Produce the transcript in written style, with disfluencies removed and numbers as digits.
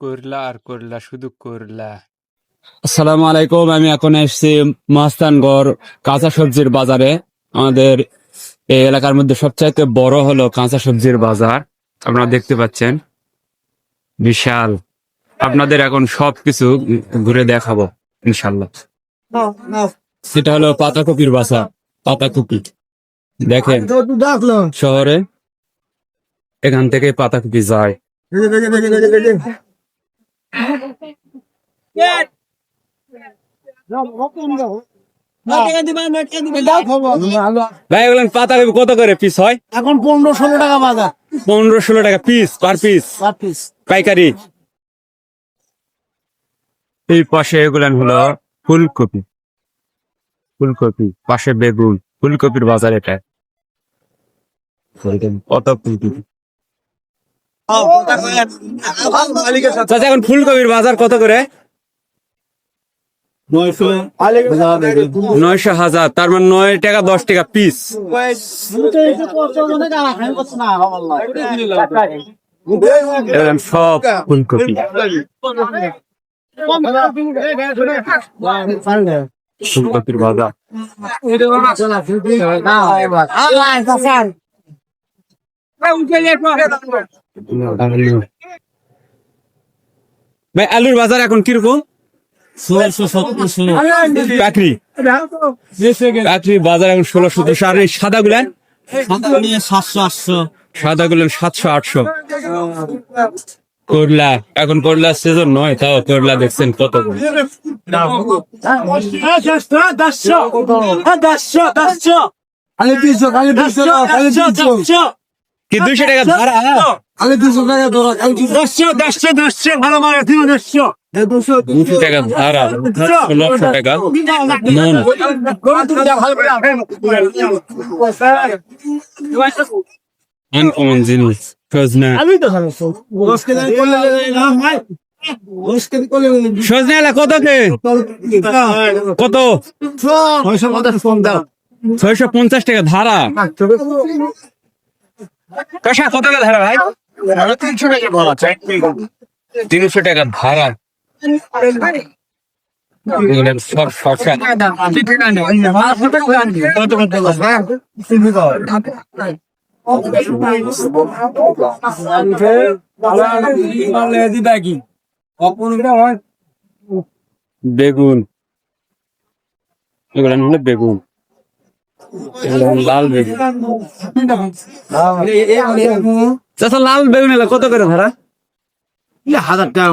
করলা আর করলা, শুধু করলা। আসসালামু আলাইকুম। আমি এখন এসেছি মহাস্থানগড় কাঁচা সবজির বাজারে। আমাদের এই এলাকার মধ্যে সবচাইতে বড় হলো কাঁচা সবজির বাজার। আপনারা দেখতে পাচ্ছেন, বিশাল। আপনাদের এখন সবকিছু ঘুরে দেখাবো ইনশাল্লাহ। সেটা হলো পাতাকপির বাজার। পাতাকপি দেখেন, শহরে এখান থেকে পাতাকপি যায়। ভাই বলেন, পাতাকপি কত করে পিস হয় এখন 15-16 টাকা বাজার। 15-16 টাকা পিস, পার পিস পাইকারি। এই পাশে এগুলান হলো ফুলকপি। ফুলকপি পাশে বেগুন। ফুলকপির বাজার এটা। কত ফুলকপি। চাচা, এখন ফুলকপির বাজার কত করে? 900,000। তার মানে 9 টাকা 10 টাকা পিস। সব ফুলকপি। ফুলকপির বাজার। ভাই, আলুর বাজার এখন কিরকম? চাকরি বাজার এখন 1600-1700। আর এই সাদা গুলেন? 700-800। সাদা গুলেন 700-800। করলা এখন করলার সিজন নয়, তাও করলা দেখছেন কত করে। কি 200 টাকা ধারা? 200 টাকা ধরা। 200 ভালো মানে 200 200 টাকা ধারা, 1600 টাকা মন। আনকমন জিনিস সজনা। সজনা এলা কত কে? কত? 650 টাকা ধারা। কাশা কত টাকা ধারা ভাই? 300 টাকা ধরা। 300 টাকা ধারা। সব শসা। বেগুন, এগুলো হলো বেগুন। এগুলো হলো লাল বেগুন। চাচা, লাল বেগুন এলা কত করে ধারা? 1000 টাকা।